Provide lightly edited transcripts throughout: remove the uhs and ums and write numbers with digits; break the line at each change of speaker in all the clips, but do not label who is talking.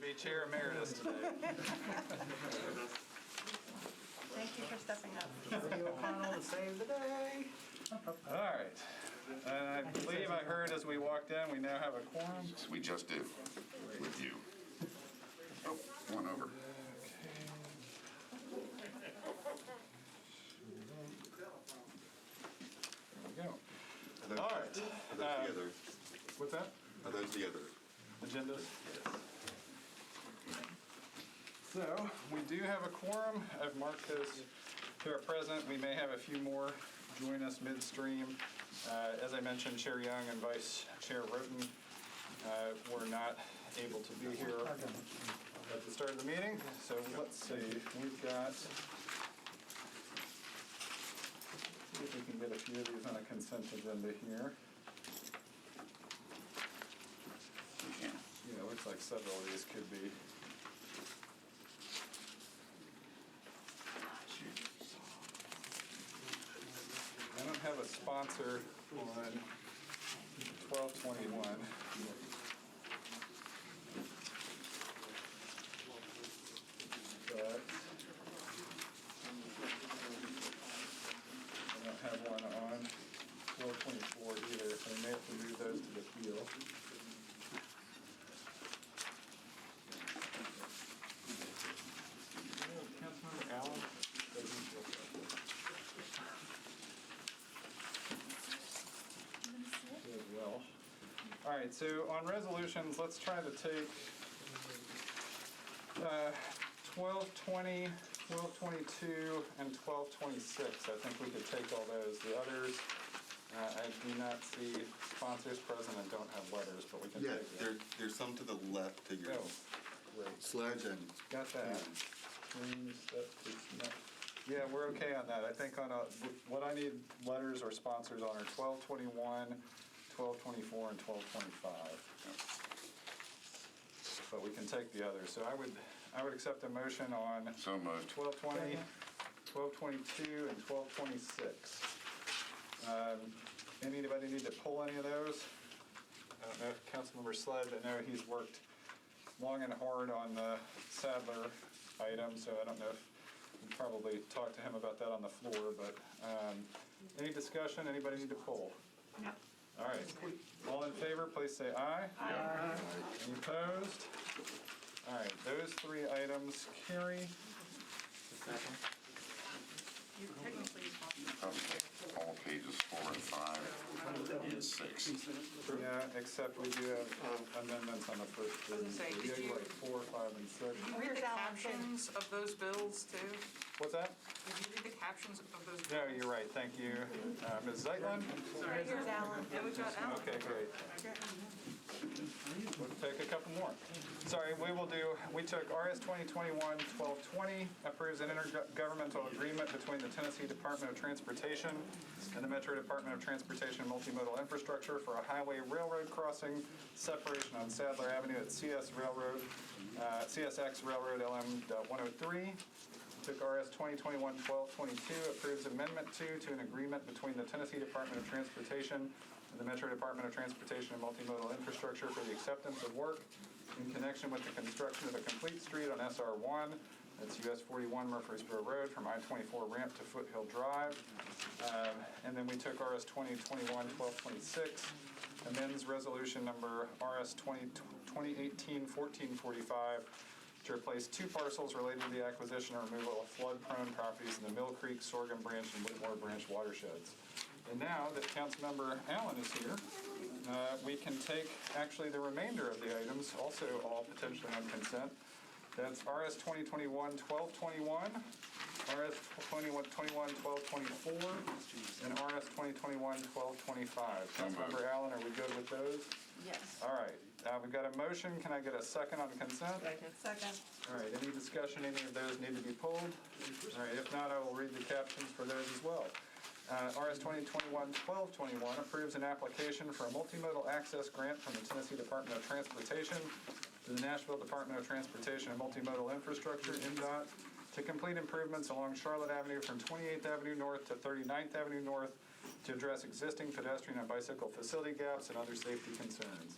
be chair emeritus today.
Thank you for stepping up.
Lee O'Connell to save the day.
All right. And I believe I heard as we walked in, we now have a quorum.
We just do, with you. Oh, one over.
There we go.
All
right.
Are those together?
What's that?
Are those together?
Agendas? So, we do have a quorum. I've marked those who are present. We may have a few more join us midstream. As I mentioned, Chair Young and Vice Chair Roten were not able to be here at the start of the meeting. So let's see, we've got, see if we can get a few of these on a consent agenda here. Yeah, it looks like several of these could be. I don't have a sponsor on 1221. But I don't have one on 1224 either, so I may have to move those to the field. Councilmember Allen? Good, well. All right, so on resolutions, let's try to take 1220, 1222, and 1226. I think we could take all those. The others, I do not see sponsors present and don't have letters, but we can
Yeah,
take them.
there's some to the left to your
Great.
sledge and.
Got that. Yeah, we're okay on that. I think on what I need letters or sponsors on are 1221, 1224, and 1225. But we can take the others. So I would accept a motion on
So moved.
1220, 1222, and 1226. Anybody need to pull any of those? I don't know if Councilmember Sled, I know he's worked long and hard on the Sadler item, so I don't know if we probably talked to him about that on the floor, but any discussion, anybody need to pull?
No.
All right, all in favor, please say aye.
Aye.
Any opposed? All right, those three items carry.
You technically
All pages 4 and 5 and 6.
Yeah, except we do have amendments on the first two.
I was gonna say, did you-
Like 4, 5, and 6.
Did you read the captions of those bills too?
What's that?
Did you read the captions of those bills?
No, you're right, thank you. Ms. Zeitlin?
Right here's Alan.
Yeah, we got Alan.
Okay, great. We'll take a couple more. Sorry, we took RS 2021-1220, approves an intergovernmental agreement between the Tennessee Department of Transportation and the Metro Department of Transportation and Multimodal Infrastructure for a highway railroad crossing separation on Sadler Avenue at CSX Railroad LM 103. Took RS 2021-1222, approves Amendment 2 to an agreement between the Tennessee Department of Transportation and the Metro Department of Transportation and Multimodal Infrastructure for the acceptance of work in connection with the construction of a complete street on SR1, that's US 41 Murfreesboro Road from I-24 ramp to Foothill Drive. And then we took RS 2021-1226, amends resolution number RS 2018-1445, to replace two parcels related to the acquisition or removal of flood-prone properties in the Mill Creek, Sorghum Branch, and Whitmore Branch watersheds. And now that Councilmember Allen is here, we can take actually the remainder of the items, also all potentially on consent. That's RS 2021-1221, RS 2021-1224, and RS 2021-1225. Councilmember Allen, are we good with those?
Yes.
All right, we've got a motion. Can I get a second on consent?
Second.
All right, any discussion, any of those need to be pulled? All right, if not, I will read the captions for those as well. RS 2021-1221 approves an application for a multimodal access grant from the Tennessee Department of Transportation to the Nashville Department of Transportation and Multimodal Infrastructure, NDOT, to complete improvements along Charlotte Avenue from 28th Avenue North to 39th Avenue North to address existing pedestrian and bicycle facility gaps and other safety concerns.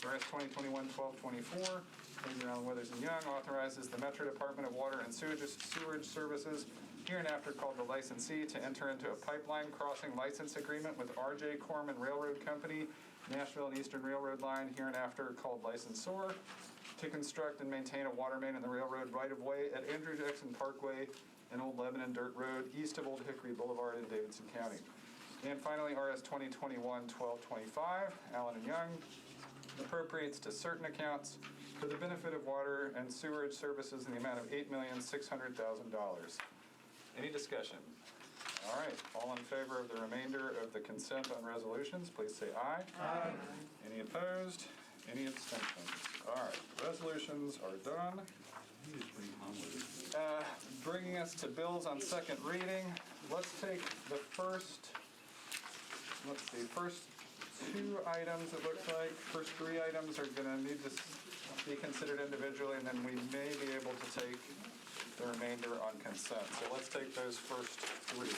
RS 2021-1224, Major Allen Withers and Young authorizes the Metro Department of Water and Sewage Services, hereinafter called the licensee, to enter into a pipeline crossing license agreement with R.J. Corman Railroad Company, Nashville and Eastern Railroad Line, hereinafter called licensor, to construct and maintain a water main in the railroad right-of-way at Andrew Jackson Parkway and Old Lebanon Dirt Road, east of Old Hickory Boulevard in Davidson County. And finally, RS 2021-1225, Allen and Young appropriates to certain accounts for the benefit of water and sewerage services in the amount of $8,600,000. Any discussion? All right, all in favor of the remainder of the consent on resolutions, please say aye. Aye. Any opposed? Any abstentions? All right, resolutions are done. Bringing us to bills on second reading. Let's take the first two items, it looks like. First three items are going to need to be considered individually, and then we may be able to take the remainder on consent. So let's take those first three.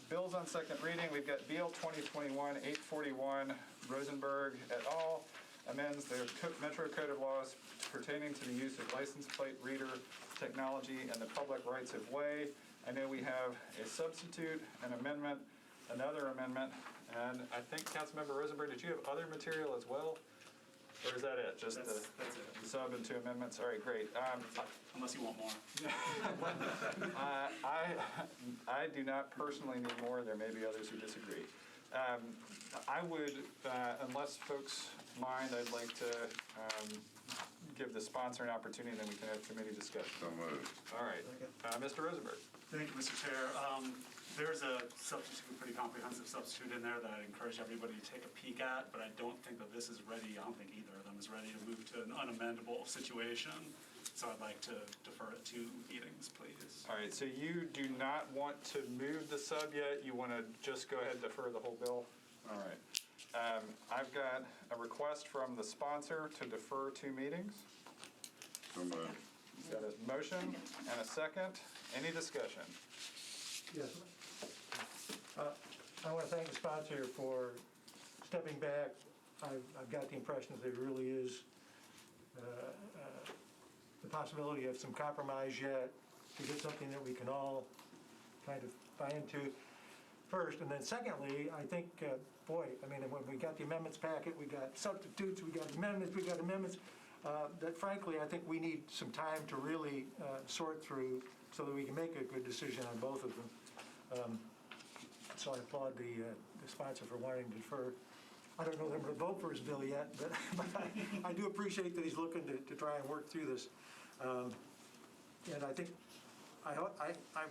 Bills on second reading, we've got BL 2021-841, Rosenberg et al. Amends the Metro Code of Laws pertaining to the use of license plate reader technology and the public rights of way. I know we have a substitute, an amendment, another amendment, and I think Councilmember Rosenberg, did you have other material as well? Or is that it? Just
that's it.
Sub and two amendments? All right, great.
Unless you want more.
I do not personally need more. There may be others who disagree. I would, unless folks mind, I'd like to give the sponsor an opportunity, and then we can have committee discussion.
So moved.
All right. Mr. Rosenberg.
Thank you, Mr. Chair. There's a substitute, pretty comprehensive substitute in there that I encourage everybody to take a peek at, but I don't think that this is ready. I don't think either of them is ready to move to an unamendable situation. So I'd like to defer it 2 meetings, please.
All right, so you do not want to move the sub yet? You want to just go ahead and defer the whole bill? All right. I've got a request from the sponsor to defer 2 meetings.
So moved.
Got a motion and a second. Any discussion?
Yes. I want to thank the sponsor for stepping back. I've got the impression that there really is the possibility of some compromise yet to get something that we can all kind of buy into first. And then secondly, I think, when we got the amendments packet, we got substitutes, we got amendments, that frankly, I think we need some time to really sort through so that we can make a good decision on both of them. So I applaud the sponsor for wanting to defer. I don't know that I'm going to vote for his bill yet, but I do appreciate that he's looking to try and work through this. And I think I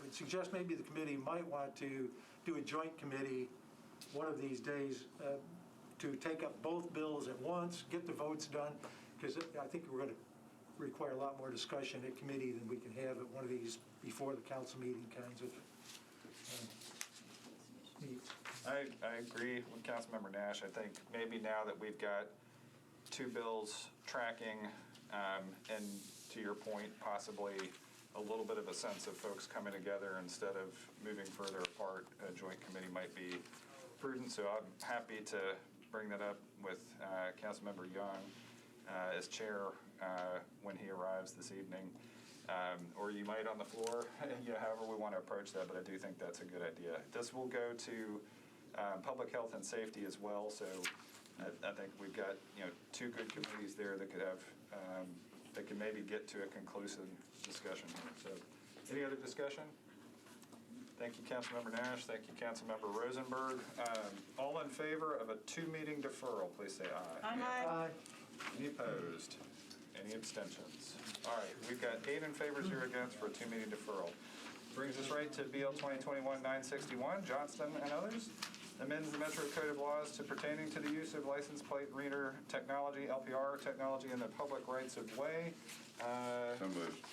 would suggest maybe the committee might want to do a joint committee one of these days to take up both bills at once, get the votes done, because I think we're going to require a lot more discussion at committee than we can have at one of these before the council meeting kinds of meetings.
I agree with Councilmember Nash. I think maybe now that we've got 2 bills tracking, and to your point, possibly a little bit of a sense of folks coming together instead of moving further apart, a joint committee might be prudent. So I'm happy to bring that up with Councilmember Young as chair when he arrives this evening. Or you might on the floor, however we want to approach that, but I do think that's a good idea. This will go to public health and safety as well, so I think we've got 2 good committees there that could have that can maybe get to a conclusive discussion here. So, any other discussion? Thank you, Councilmember Nash. Thank you, Councilmember Rosenberg. All in favor of a 2-meeting deferral, please say aye.
Aye.
Any opposed? Any abstentions? All right, we've got 8 in favor, 0 against for a 2-meeting deferral. Brings us right to BL 2021-961, Johnston and others. Amends the Metro Code of Laws to pertaining to the use of license plate reader technology, LPR technology, in the public rights of way.
So moved.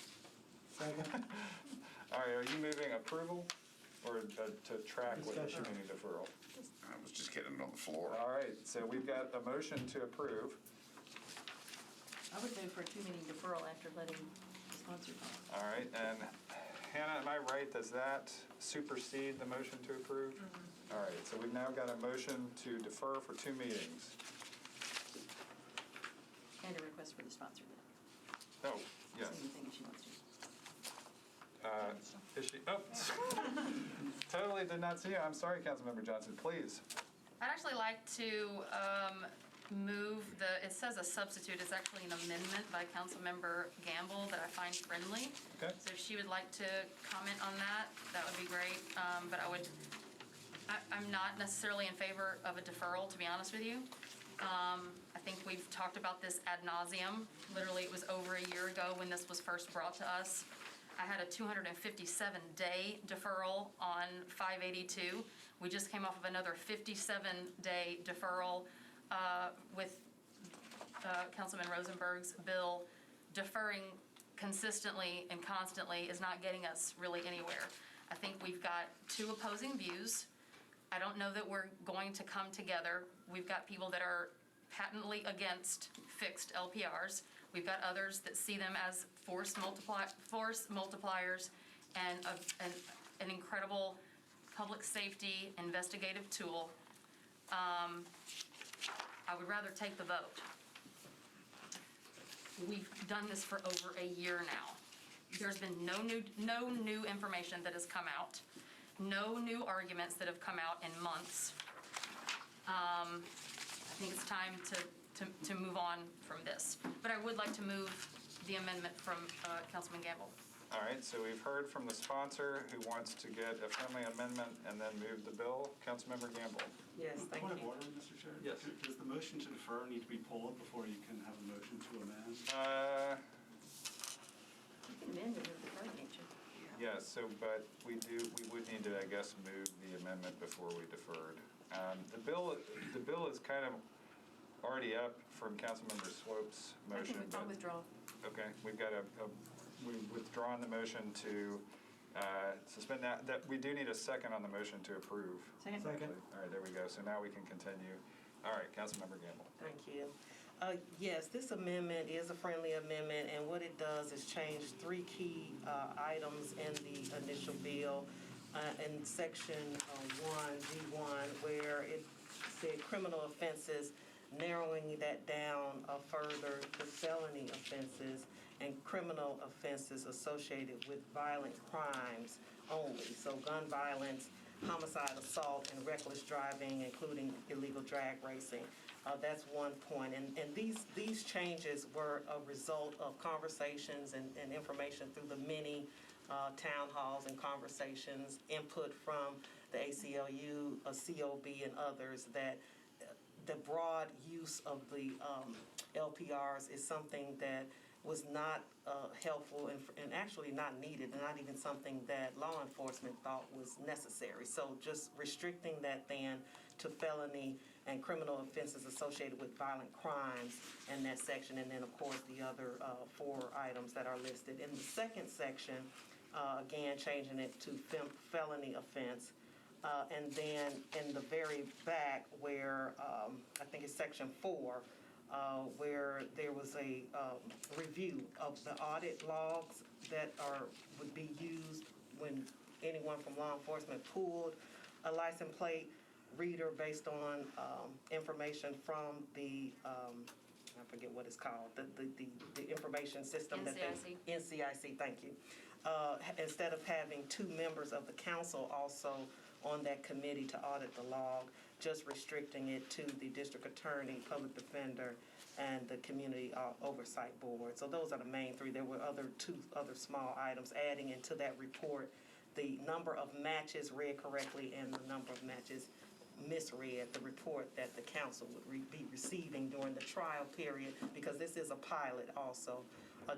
All right, are you moving approval or to track with the 2-meeting deferral?
I was just getting it on the floor.
All right, so we've got a motion to approve.
I would move for a 2-meeting deferral after letting the sponsor know.
All right, and Hannah, am I right? Does that supersede the motion to approve? Mm-hmm. All right, so we've now got a motion to defer for 2 meetings.
for the sponsor then.
Oh, yes.
Same thing if she wants to.
Is she, oh, totally did not see you. I'm sorry, Councilmember Johnson, please.
I'd actually like to move it says a substitute, it's actually an amendment by Councilmember Gamble that I find friendly.
Okay.
So if she would like to comment on that, that would be great. But I'm not necessarily in favor of a deferral, to be honest with you. I think we've talked about this ad nauseum. Literally, it was over a year ago when this was first brought to us. I had a 257-day deferral on 582. We just came off of another 57-day deferral with Councilman Rosenberg's bill. Deferring consistently and constantly is not getting us really anywhere. I think we've got two opposing views. I don't know that we're going to come together. We've got people that are patently against fixed LPRs. We've got others that see them as force multipliers and an incredible public safety investigative tool. I would rather take the vote. We've done this for over a year now. There's been no new information that has come out, no new arguments that have come out in months. I think it's time to move on from this. But I would like to move the amendment from Councilman Gamble.
All right, so we've heard from the sponsor who wants to get a friendly amendment and then move the bill. Councilmember Gamble.
Yes, thank
Point of
you.
order, Mr. Chair?
Yes.
Does the motion to defer need to be pulled before you can have a motion to amend?
You can amend it with the card, can't you?
Yes, so, but we would need to, I guess, move the amendment before we deferred. The bill is kind of already up from Councilmember Swope's
I
motion.
think I'll withdraw.
Okay, we've got we've withdrawn the motion to suspend that we do need a second on the motion to approve.
Second.
Second.
All right, there we go. So now we can continue. All right, Councilmember Gamble.
Thank you. Yes, this amendment is a friendly amendment, and what it does is change three key items in the initial bill. In section 1D1, where it said criminal offenses, narrowing that down further to felony offenses and criminal offenses associated with violent crimes only. So gun violence, homicide, assault, and reckless driving, including illegal drag racing. That's one point. And these changes were a result of conversations and information through the many town halls and conversations, input from the ACLU, COB, and others, that the broad use of the LPRs is something that was not helpful and actually not needed, and not even something that law enforcement thought was necessary. So just restricting that then to felony and criminal offenses associated with violent crimes in that section, and then of course the other four items that are listed. In the second section, again changing it to felony offense. And then in the very back where, I think it's section 4, where there was a review of the audit logs that would be used when anyone from law enforcement pulled a license plate reader based on information from the, I forget what it's called, the information system that they... NCIC, thank you. Instead of having two members of the council also on that committee to audit the log, just restricting it to the district attorney, public defender, and the community oversight board. So those are the main three. There were two other small items, adding into that report the number of matches read correctly and the number of matches misread, the report that the council would be receiving during the trial period, because this is a pilot also.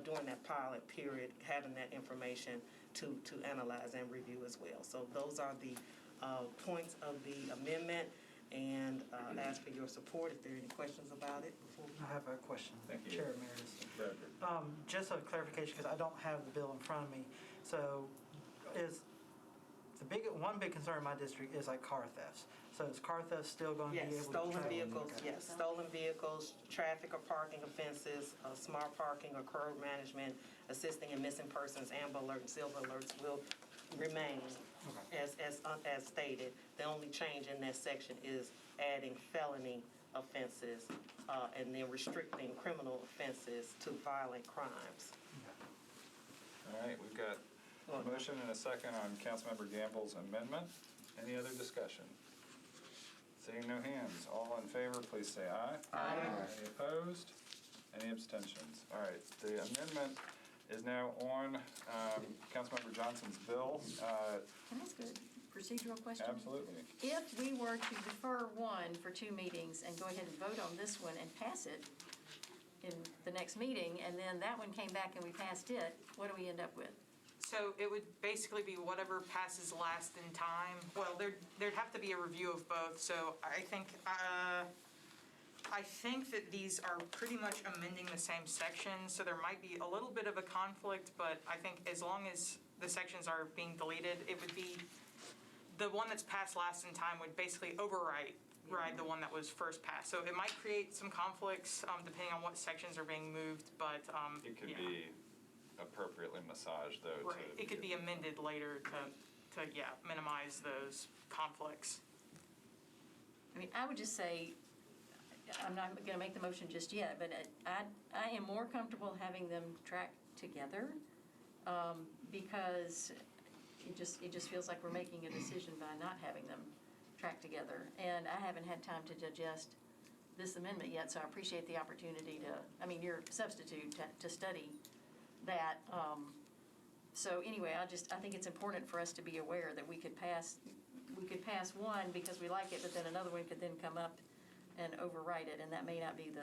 During that pilot period, having that information to analyze and review as well. So those are the points of the amendment, and ask for your support if there are any questions about it.
I have a question.
Thank you.
Chair Emeritus. Just a clarification, because I don't have the bill in front of me. So is one big concern in my district is like car thefts. So is car theft still going to be able to
Yes, stolen
travel?
vehicles,
Okay.
yes, stolen vehicles, traffic or parking offenses, smart parking or curb management, assisting in missing persons, amber alert, and silver alerts will remain as stated. The only change in that section is adding felony offenses, and then restricting criminal offenses to violent crimes.
All right, we've got a motion and a second on Councilmember Gamble's amendment. Any other discussion? Seeing no hands, all in favor, please say aye.
Aye.
Any opposed? Any abstentions? All right, the amendment is now on Councilmember Johnson's bill.
Can I ask a procedural question?
Absolutely.
If we were to defer one for 2 meetings and go ahead and vote on this one and pass it in the next meeting, and then that one came back and we passed it, what do we end up with?
So it would basically be whatever passes last in time. Well, there'd have to be a review of both, so I think that these are pretty much amending the same sections, so there might be a little bit of a conflict, but I think as long as the sections are being deleted, it would be, the one that's passed last in time would basically override the one that was first passed. So it might create some conflicts depending on what sections are being moved, but
It could
yeah.
be appropriately massaged, though.
Right, it could be amended later to minimize those conflicts.
I mean, I would just say, I'm not going to make the motion just yet, but I am more comfortable having them track together because it just feels like we're making a decision by not having them track together. And I haven't had time to digest this amendment yet, so I appreciate the opportunity your substitute to study that. So anyway, I think it's important for us to be aware that we could pass one because we like it, but then another one could then come up and override it, and that may not be the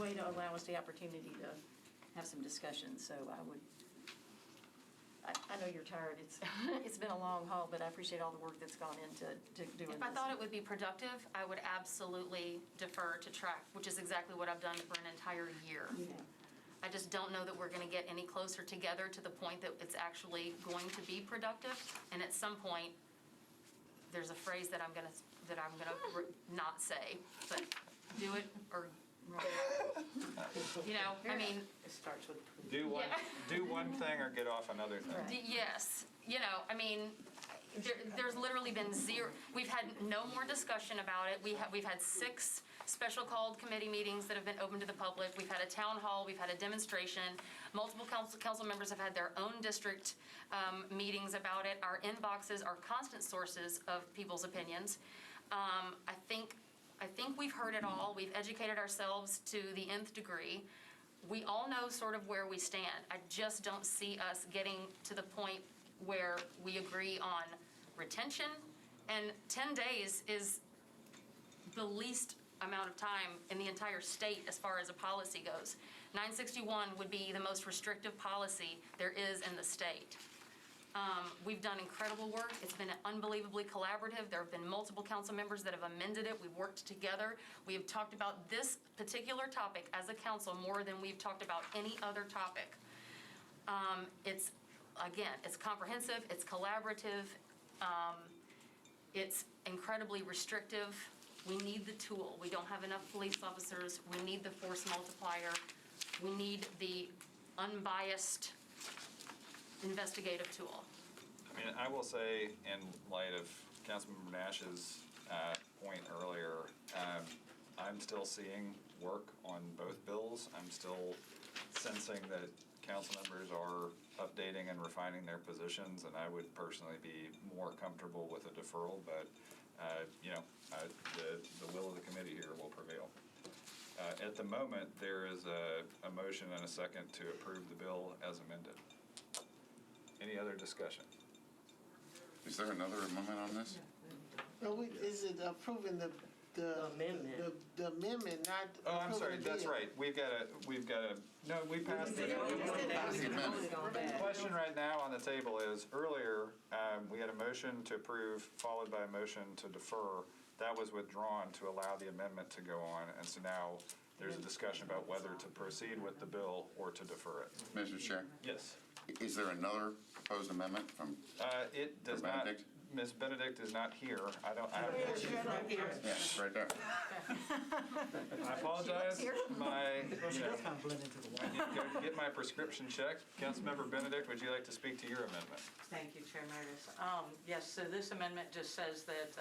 way to allow us the opportunity to have some discussion. So I know you're tired. It's been a long haul, but I appreciate all the work that's gone into doing this.
If I thought it would be productive, I would absolutely defer to track, which is exactly what I've done for an entire year.
Yeah.
I just don't know that we're going to get any closer together to the point that it's actually going to be productive. And at some point, there's a phrase that I'm going to not say, but do it or, I mean,
It starts with.
Do
Yeah.
one thing or get off another thing.
yes, I mean, there's literally been zero, we've had no more discussion about it. We've had 6 special called committee meetings that have been open to the public. We've had a town hall, we've had a demonstration. Multiple council members have had their own district meetings about it. Our inboxes are constant sources of people's opinions. I think we've heard it all. We've educated ourselves to the nth degree. We all know sort of where we stand. I just don't see us getting to the point where we agree on retention. And 10 days is the least amount of time in the entire state as far as a policy goes. 961 would be the most restrictive policy there is in the state. We've done incredible work. It's been unbelievably collaborative. There have been multiple council members that have amended it. We've worked together. We have talked about this particular topic as a council more than we've talked about any other topic. It's comprehensive, it's collaborative, it's incredibly restrictive. We need the tool. We don't have enough police officers. We need the force multiplier. We need the unbiased investigative tool.
I mean, I will say, in light of Councilmember Nash's point earlier, I'm still seeing work on both bills. I'm still sensing that council members are updating and refining their positions, and I would personally be more comfortable with a deferral, but the will of the committee here will prevail. At the moment, there is a motion and a second to approve the bill as amended. Any other discussion?
Is there another amendment on this?
No, is it approving the
Amendment.
The amendment, not
Oh, I'm sorry,
approving the
that's
bill?
right. We've got a, no, we passed it.
Voted on
The
that.
question right now on the table is, earlier, we had a motion to approve, followed by a motion to defer. That was withdrawn to allow the amendment to go on, and so now there's a discussion about whether to proceed with the bill or to defer it.
Mr. Chair,
Yes.
is there another proposed amendment from,
It does not,
Benedict?
Ms. Benedict is not here. I have.
yes, right there.
I apologize. My,
She does kind of blend into the
I
wall.
need to go to get my prescription checked. Councilmember Benedict, would you like to speak to your amendment?
Thank you, Chair Meredith. Yes, so this amendment just says that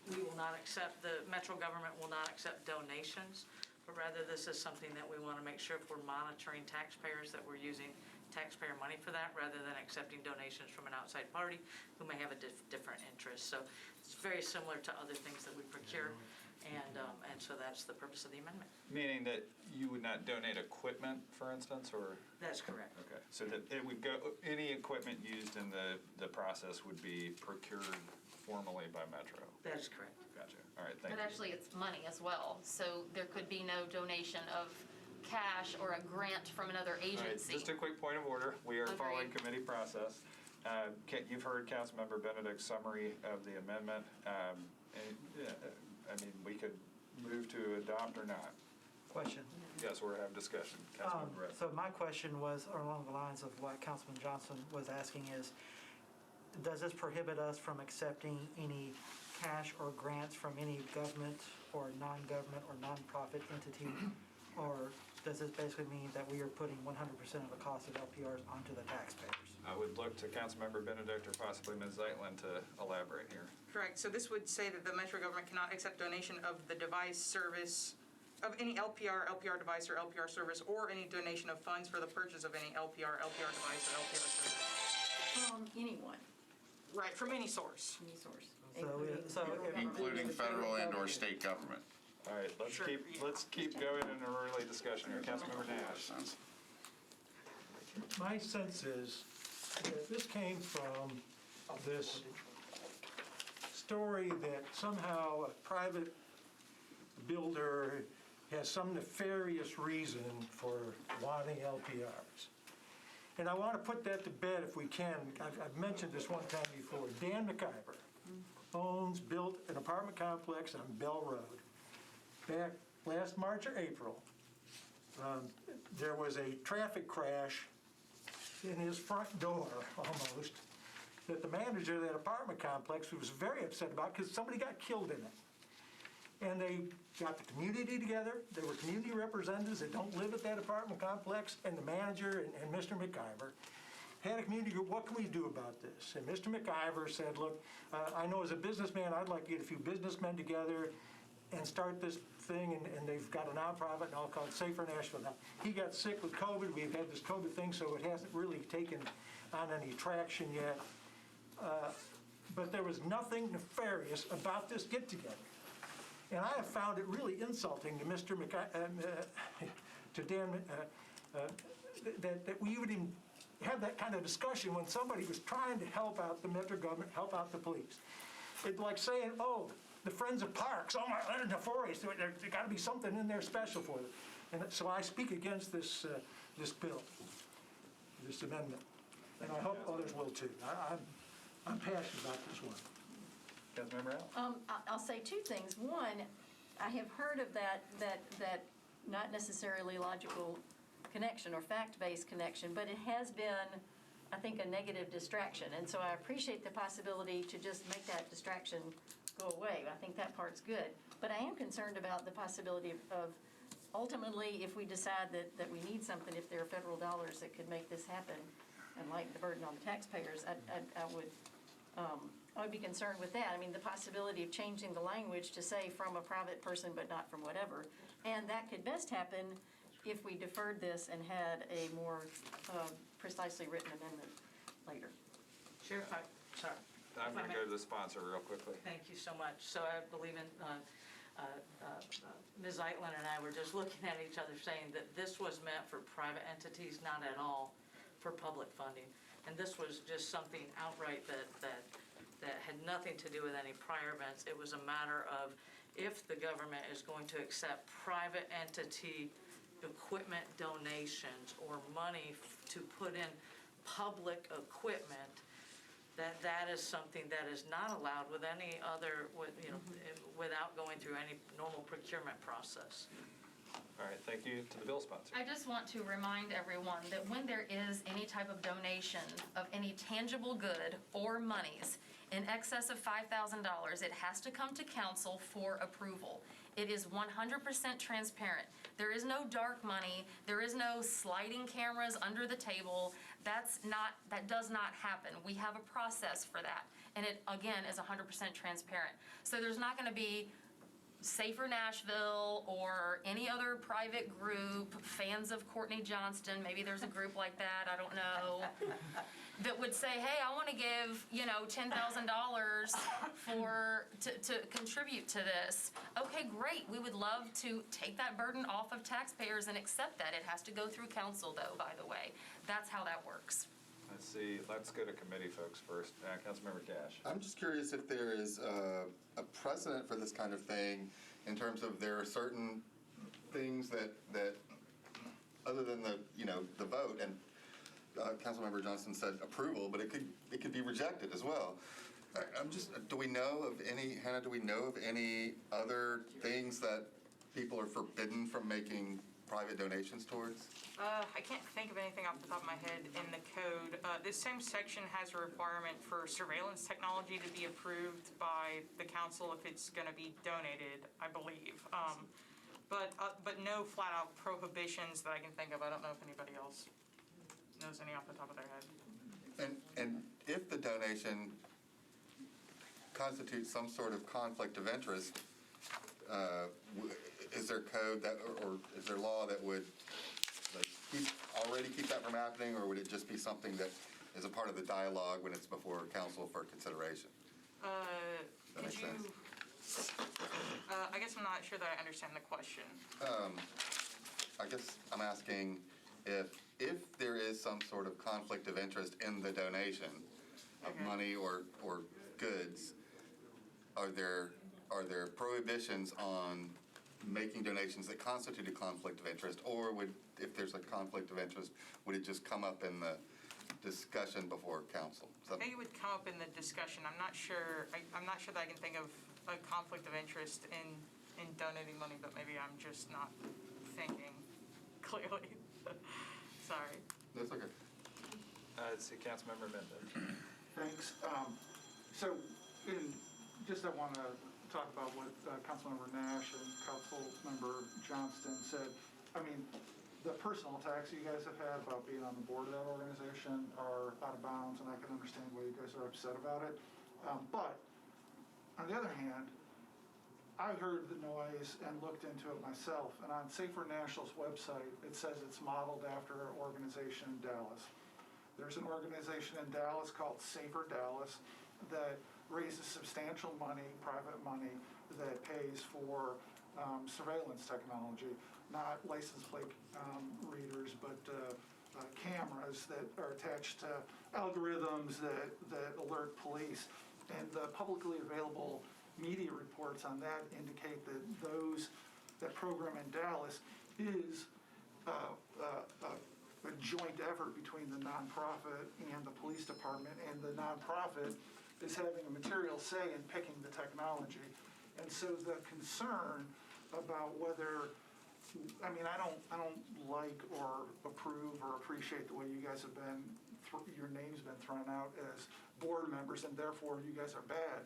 we will not accept, the Metro government will not accept donations, but rather this is something that we want to make sure if we're monitoring taxpayers, that we're using taxpayer money for that, rather than accepting donations from an outside party who may have a different interest. So it's very similar to other things that we procure, and so that's the purpose of the amendment.
Meaning that you would not donate equipment, for instance, or?
That's correct.
Okay, so that it would go, any equipment used in the process would be procured formally by Metro?
That is correct.
Gotcha, all right, thank you.
But actually, it's money as well, so there could be no donation of cash or a grant from another
All right,
agency.
just a quick point of order. We are following
Agreed.
committee process. You've heard Councilmember Benedict's summary of the amendment. I mean, we could move to adopt or not.
Question.
Yes, we're having discussion. Councilmember Brett.
So my question was along the lines of what Councilman Johnson was asking is, does this prohibit us from accepting any cash or grants from any government or non-government or nonprofit entity? Or does this basically mean that we are putting 100% of the cost of LPRs onto the taxpayers?
I would look to Councilmember Benedict or possibly Ms. Zeitlin to elaborate here.
Correct, so this would say that the Metro government cannot accept donation of the device service, of any LPR device or LPR service, or any donation of funds for the purchase of any LPR device or LPR service.
From anyone,
Right, from any source.
any source.
Including federal and/or state government.
All right, let's keep going in an early discussion here. Councilmember Nash.
My sense is that this came from this story that somehow a private builder has some nefarious reason for wanting LPRs. And I want to put that to bed if we can. I've mentioned this one time before. Dan McIver built an apartment complex on Bell Road. Back last March or April, there was a traffic crash in his front door, almost, that the manager of that apartment complex was very upset about because somebody got killed in it. And they got the community together. There were community representatives that don't live at that apartment complex, and the manager and Mr. McIver had a community group. What can we do about this? And Mr. McIver said, look, I know as a businessman, I'd like to get a few businessmen together and start this thing, and they've got a nonprofit now called Safer Nashville. Now, he got sick with COVID. We've had this COVID thing, so it hasn't really taken on any traction yet. But there was nothing nefarious about this get-together. And I have found it really insulting to Mr. to Dan, that we would even have that kind of discussion when somebody was trying to help out the Metro government, help out the police. It's like saying, oh, the Friends of Parks, oh my, they're nefarious. There's got to be something in there special for them. And so I speak against this bill, this amendment. And I hope others will too. I'm passionate about this one.
Councilmember Allen.
I'll say two things. One, I have heard of that not necessarily logical connection or fact-based connection, but it has been, I think, a negative distraction. And so I appreciate the possibility to just make that distraction go away. I think that part's good. But I am concerned about the possibility of ultimately, if we decide that we need something, if there are federal dollars that could make this happen and lighten the burden on the taxpayers, I would be concerned with that. I mean, the possibility of changing the language to say from a private person but not from whatever. And that could best happen if we deferred this and had a more precisely written amendment later.
Sure, sorry.
I'm going to go to the sponsor real quickly.
Thank you so much. So I believe in, Ms. Zeitlin and I were just looking at each other saying that this was meant for private entities, not at all for public funding. And this was just something outright that had nothing to do with any prior events. It was a matter of if the government is going to accept private entity equipment donations or money to put in public equipment, that is something that is not allowed with any other, without going through any normal procurement process.
All right, thank you to the bill sponsor.
I just want to remind everyone that when there is any type of donation of any tangible good or monies in excess of $5,000, it has to come to council for approval. It is 100% transparent. There is no dark money. There is no sliding cameras under the table. That does not happen. We have a process for that. and it, again, is 100% transparent. So there's not gonna be Safer Nashville or any other private group, fans of Courtney Johnston, maybe there's a group like that, I don't know, that would say, hey, I want to give, $10,000 to contribute to this. Okay, great, we would love to take that burden off of taxpayers and accept that. It has to go through council though, by the way. That's how that works.
Let's see, let's go to committee folks first. Councilmember Cash.
I'm just curious if there is a precedent for this kind of thing in terms of there are certain things that other than the vote, and Councilmember Johnson said approval, but it could be rejected as well. Do we know of any, Hannah, do we know of any other things that people are forbidden from making private donations towards?
I can't think of anything off the top of my head in the code. This same section has a requirement for surveillance technology to be approved by the council if it's going to be donated, I believe. But no flat-out prohibitions that I can think of. I don't know if anybody else knows any off the top of their head.
And if the donation constitutes some sort of conflict of interest, is there code that, or is there law that would already keep that from happening, or would it just be something that is a part of the dialogue when it's before council for consideration? That makes sense.
I guess I'm not sure that I understand the question.
I guess I'm asking if there is some sort of conflict of interest in the donation of money or goods, are there prohibitions on making donations that constitute a conflict of interest, or if there's a conflict of interest, would it just come up in the discussion before council?
I think it would come up in the discussion. I'm not sure. I'm not sure that I can think of a conflict of interest in donating money, but maybe I'm just not thinking clearly. Sorry.
That's okay.
Let's see, Councilmember Mendez.
Thanks. So, I want to talk about what Councilmember Nash and Councilmember Johnston said. I mean, the personal attacks you guys have had about being on the board of that organization are out of bounds, and I can understand why you guys are upset about it. But on the other hand, I heard the noise and looked into it myself, and on Safer Nashville's website, it says it's modeled after an organization in Dallas. There's an organization in Dallas called Safer Dallas that raises substantial money, private money, that pays for surveillance technology, not license plate readers, but cameras that are attached to algorithms that alert police. And the publicly available media reports on that indicate that that program in Dallas is a joint effort between the nonprofit and the police department, and the nonprofit is having a material say in picking the technology. And so the concern about whether, I don't like or approve or appreciate the way you guys have been, your name's been thrown out as board members, and therefore you guys are bad.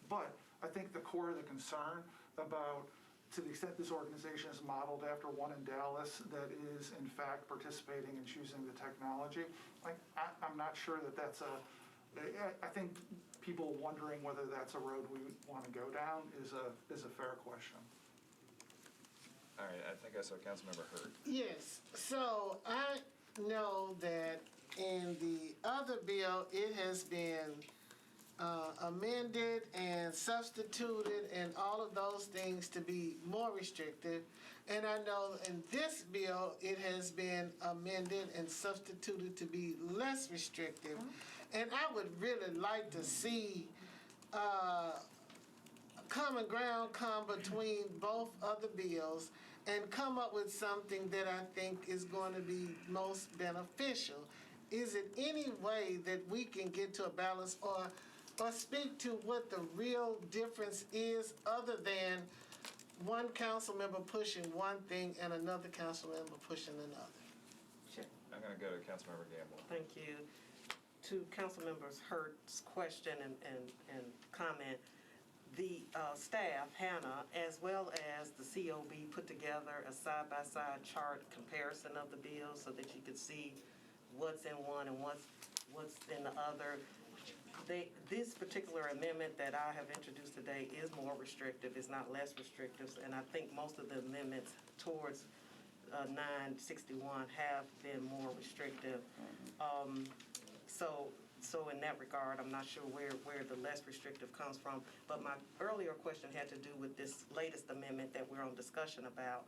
But I think the core of the concern about, to the extent this organization is modeled after one in Dallas that is in fact participating in choosing the technology, I'm not sure that that's I think people wondering whether that's a road we want to go down is a fair question.
All right, I think I saw Councilmember Hurd.
Yes, so I know that in the other bill, it has been amended and substituted and all of those things to be more restrictive. And I know in this bill, it has been amended and substituted to be less restrictive. And I would really like to see common ground come between both of the bills and come up with something that I think is going to be most beneficial. Is it any way that we can get to a balance or speak to what the real difference is other than one council member pushing one thing and another council member pushing another?
Sure.
I'm going to go to Councilmember Gamble.
Thank you. To Councilmember Hurt's question and comment, the staff, Hannah, as well as the COB, put together a side-by-side chart comparison of the bills so that you could see what's in one and what's in the other. This particular amendment that I have introduced today is more restrictive, it's not less restrictive, and I think most of the amendments towards 961 have been more restrictive. So in that regard, I'm not sure where the less restrictive comes from, but my earlier question had to do with this latest amendment that we're on discussion about.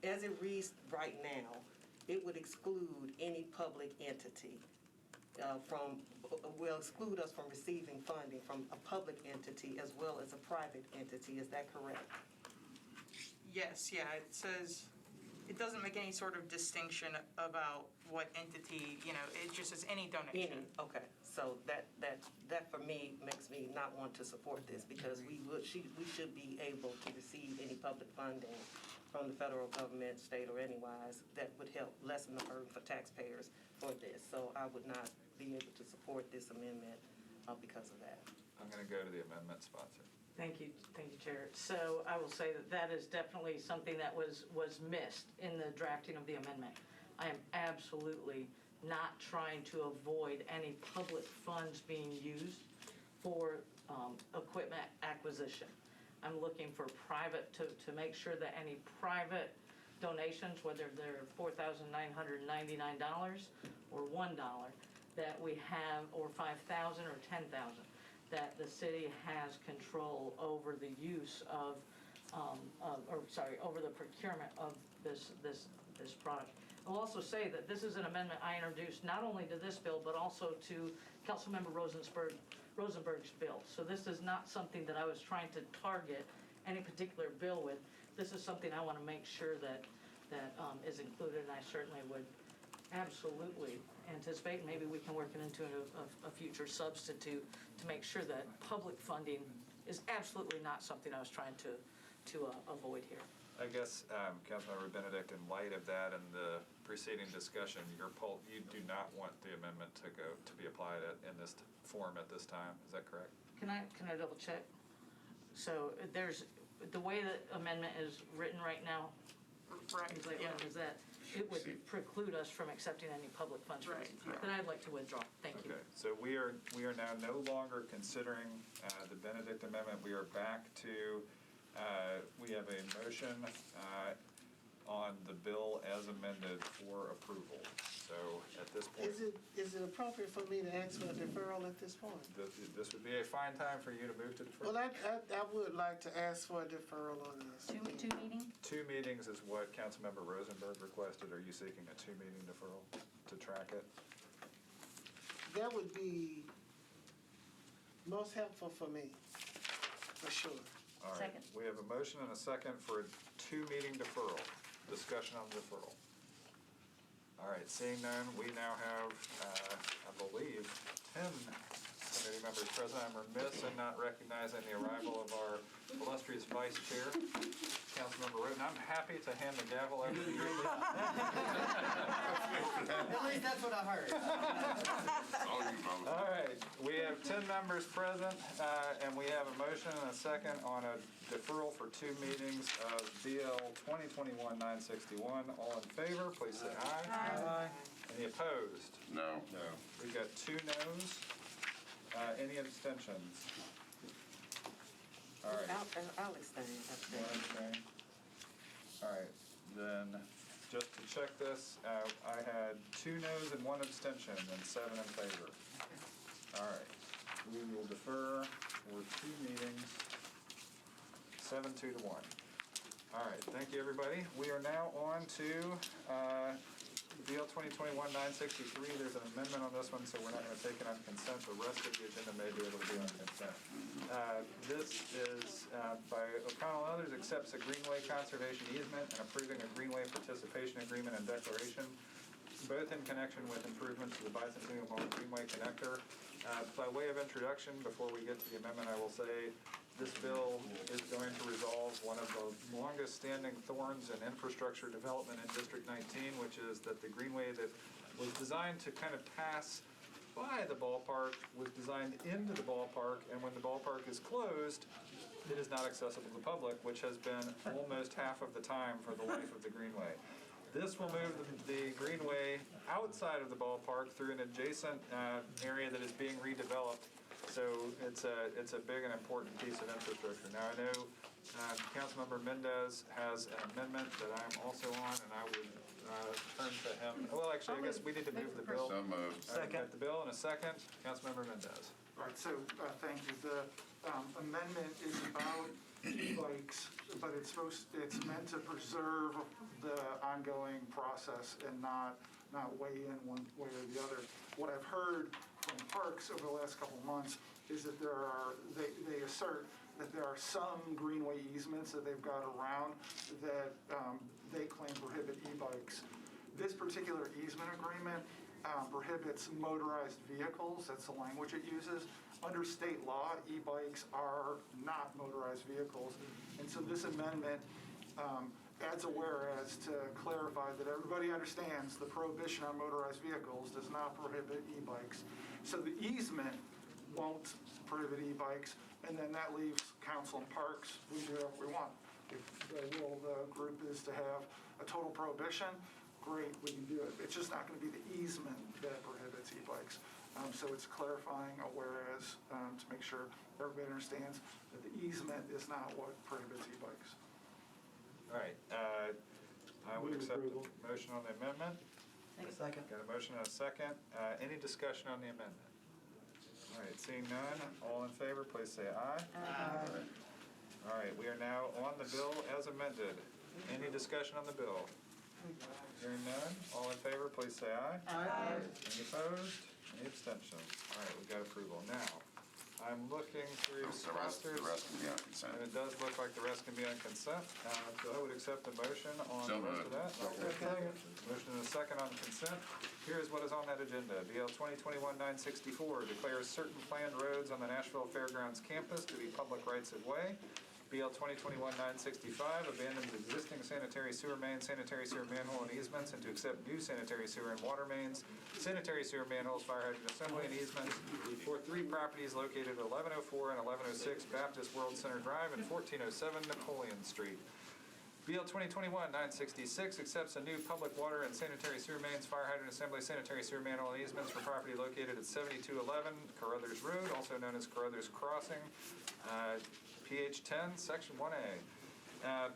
As it reads right now, it would exclude any public entity will exclude us from receiving funding from a public entity as well as a private entity. Is that correct?
Yes, yeah, it says, it doesn't make any sort of distinction about what entity, it just says any donation.
Okay, so that for me makes me not want to support this because we should be able to receive any public funding from the federal government, state or anywise, that would help lessen the burden for taxpayers for this. So I would not be able to support this amendment because of that.
I'm going to go to the amendment sponsor.
Thank you, Chair. So I will say that is definitely something that was missed in the drafting of the amendment. I am absolutely not trying to avoid any public funds being used for equipment acquisition. I'm looking for private, to make sure that any private donations, whether they're $4,999 or $1, that we have, or $5,000 or $10,000, that the city has control over the use of, over the procurement of this product. I'll also say that this is an amendment I introduced not only to this bill, but also to Councilmember Rosenberg's bill. So this is not something that I was trying to target any particular bill with. This is something I want to make sure that is included, and I certainly would absolutely anticipate, maybe we can work it into a future substitute to make sure that public funding is absolutely not something I was trying to avoid here.
I guess, Councilmember Benedict, in light of that and the preceding discussion, you do not want the amendment to be applied in this form at this time. Is that correct?
Can I double check? So there's, the way that amendment is written right now,
Right, yeah.
is that it would preclude us from accepting any public funds.
Right.
Then I'd like to withdraw. Thank you.
Okay, so we are now no longer considering the Benedict amendment. We are back to, we have a motion on the bill as amended for approval. So at this point.
Is it appropriate for me to ask for a deferral at this point?
This would be a fine time for you to move to deferral.
Well, I would like to ask for a deferral on this.
Two meetings?
2 meetings is what Councilmember Rosenberg requested. Are you seeking a 2-meeting deferral to track it?
That would be most helpful for me, for sure.
All right.
Second.
We have a motion and a second for a 2-meeting deferral. Discussion on deferral. All right, seeing none, we now have, I believe, 10 committee members present. I'm remiss in not recognizing the arrival of our illustrious vice chair, Councilmember Roden. I'm happy to hand the gavel over to you.
At least that's what I heard.
Oh,
All right, we have 10 members present, and we have a motion and a second on a deferral for 2 meetings of BL 2021-961. All in favor, please say aye.
Aye.
Any opposed?
No.
We've got 2 noes. Any abstentions? All right.
I'll abstain.
Okay. All right, then, just to check this, I had 2 noes and 1 abstention and 7 in favor. All right, we will defer for 2 meetings, 7-2 to 1. All right, thank you, everybody. We are now on to BL 2021-963. There's an amendment on this one, so we're not going to take it on consent. The rest of the agenda may be able to be on consent. This is by O'Connell and others, accepts a Greenway conservation easement and approving a Greenway participation agreement and declaration, both in connection with improvements to the Bicentennial Greenway connector. By way of introduction, before we get to the amendment, I will say this bill is going to resolve one of the longest standing thorns in infrastructure development in District 19, which is that the Greenway that was designed to kind of pass by the ballpark was designed into the ballpark, and when the ballpark is closed, it is not accessible to the public, which has been almost half of the time for the life of the Greenway. This will move the greenway outside of the ballpark through an adjacent area that is being redeveloped. So it's a big and important piece of infrastructure. Now, I know Councilmember Mendez has an amendment that I'm also on, and I would turn to him. Well, actually, I guess we need to move the bill.
So moved.
Second. The bill in a second. Councilmember Mendez.
All right, so, thank you. The amendment is about e-bikes, but it's meant to preserve the ongoing process and not weigh in one way or the other. What I've heard from parks over the last couple of months is that they assert that there are some greenway easements that they've got around that they claim prohibit e-bikes. This particular easement agreement prohibits motorized vehicles. That's the language it uses. Under state law, e-bikes are not motorized vehicles. And so this amendment adds a whereas to clarify that everybody understands the prohibition on motorized vehicles does not prohibit e-bikes. So the easement won't prohibit e-bikes, and then that leaves council and parks. We do whatever we want. If the will of the group is to have a total prohibition, great, we can do it. It's just not going to be the easement that prohibits e-bikes. So it's clarifying a whereas to make sure everybody understands that the easement is not what prohibits e-bikes.
All right. I would accept the motion on the amendment.
Second.
Got a motion and a second. Any discussion on the amendment? All right, seeing none, all in favor, please say aye.
Aye.
All right, we are now on the bill as amended. Any discussion on the bill? Hearing none, all in favor, please say aye.
Aye.
Any opposed? Any abstentions? All right, we've got approval. Now, I'm looking through
The rest
sponsors,
can be on consent.
and it does look like the rest can be on consent. So I would accept a motion on
So
the rest of that.
Second.
Motion and a second on consent. Here is what is on that agenda. BL 2021-964 declares certain planned roads on the Nashville Fairgrounds campus to be public rights of way. BL 2021-965 abandons existing sanitary sewer mains, sanitary sewer manhole and easements, and to accept new sanitary sewer and water mains, sanitary sewer manholes, fire hydrant assembly and easements for 3 properties located at 1104 and 1106 Baptist World Center Drive and 1407 Napoleon Street. BL 2021-966 accepts a new public water and sanitary sewer mains, fire hydrant assembly, sanitary sewer manhole and easements for property located at 7211 Carruthers Road, also known as Carruthers Crossing, PH 10, Section 1A.